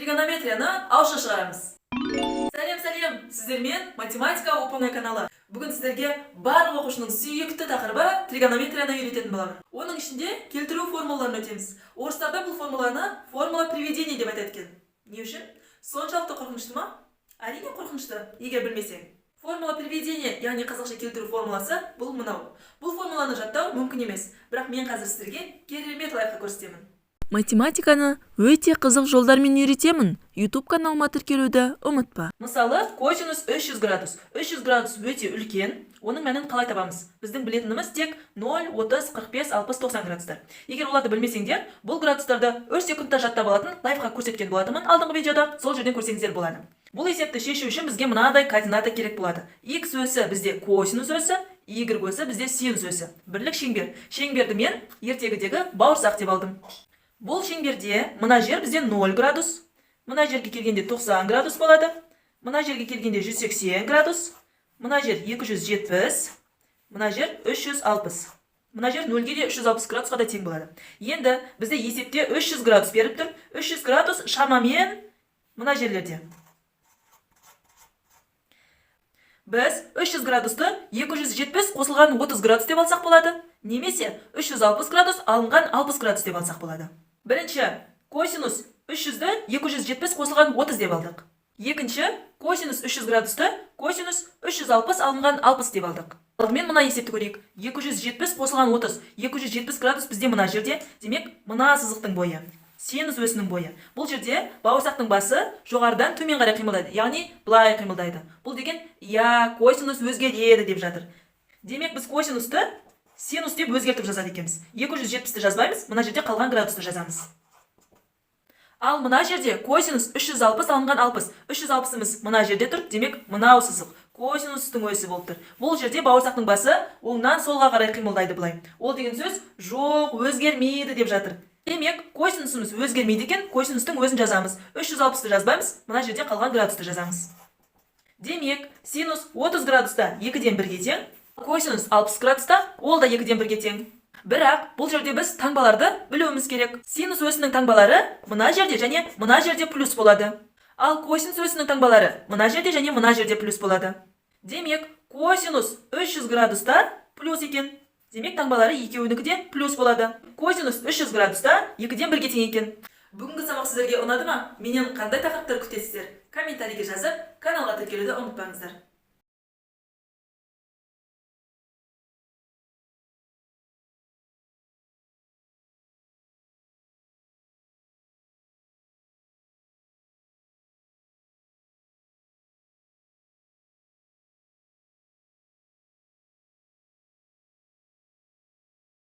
тригонометрияны ауызша шығарамыз. Сәлем, сіздермен математика оп-оңай каналы. Бүгін сіздерге барлық оқушының сүйікті тақырыбы тригонометрияны үйрететін боламын. Оның ішінде келтіру формулаларын өтеміз. Орыстарда бұл формуланы формула приведения деп айтады екен. Не үшін? Соншалықты қорқынышты ма? Әрине қорқынышты, егер білмесең. Формула приведения, яғни қазақша келтіру формуласы бұл мынау. Бұл формуланы жаттау мүмкін емес, бірақ мен қазір сіздерге керемет лайфхак көрсетемін. Математиканы өте қызық жолдармен үйретемін. YouTube каналыма тіркелуді ұмытпа. Мысалы, косинус 300 градус. 300 градус өте үлкен. Оның мәнін қалай табамыз? Біздің білетініміз тек 0, 30, 45, 60, 90 градустар. Егер оларды білмесеңдер, бұл градустарды 3 секундта жаттап алатын лайфхак көрсеткен болатынмын алдыңғы видеода. Сол жерден көрсеңіздер болады. Бұл есепті шешу үшін бізге мынадай координата керек болады. X өсі бізде косинус өсі, Y өсі бізде синус өсі. Бірлік шеңбер. Шеңберді мен ертегідегі бауырсақ деп алдым. Бұл шеңберде мына жер бізде 0 градус, мына жерге келгенде 90 градус болады, мына жерге келгенде 180 градус, мына жер 270, мына жер 360. Мына жер 0-ге де 360 градусқа да тең болады. Енді бізде есепте 300 градус беріп тұр. 300 градус шамамен мына жерлерде. Біз 300 градусты 270 қосылған 30 градус деп алсақ болады. Немесе 360 градус алынған 60 градус деп алсақ болады. Бірінші, косинус 300-ді 270 қосылған 30 деп алдық. Екінші, косинус 300 градусты косинус 360 алынған 60 деп алдық. Алдымен мына есепті көрейік. 270 қосылған 30. 270 градус бізде мына жерде. Демек, мына сызықтың бойы. Синус өсінің бойы. Бұл жерде бауырсақтың басы жоғарыдан төмен қарай қимылдайды. Яғни, былай қимылдайды. Бұл деген, косинус өзгереді деп жатыр. Демек, біз косинусты синус деп өзгертіп жазады екенбіз. 270-ті жазбаймыз, мына жерде қалған градусты жазамыз. Ал мына жерде косинус 360 алынған 60. 360-ымыз мына жерде тұр, демек мынау сызық. Косинустың өсі болып тұр. Бұл жерде бауырсақтың басы оңнан солға қарай қимылдайды бұлай. Ол деген сөз жоқ, өзгермейді деп жатыр. Демек, косинусымыз өзгермейді екен, косинустың өзін жазамыз. 360-ты жазбаймыз, мына жерде қалған градусты жазамыз. Демек, синус 30 градуста 2-ден 1-ге тең, косинус 60 градуста ол да 2-ден 1-ге тең. Бірақ бұл жерде біз таңбаларды білуіміз керек. Синус өсінің таңбалары мына жерде және мына жерде плюс болады. Ал косинус өсінің таңбалары мына жерде және мына жерде плюс болады. Демек, косинус 300 градуста плюс екен. Демек, таңбалары екеуінікі де плюс болады. Косинус 300 градуста 2-ден 1-ге тең екен. Бүгінгі сабақ сіздерге ұнады ма? Менен қандай тақырыптар күтесіздер? Комментарийге жазып, каналға тіркелуді ұмытпаңыздар.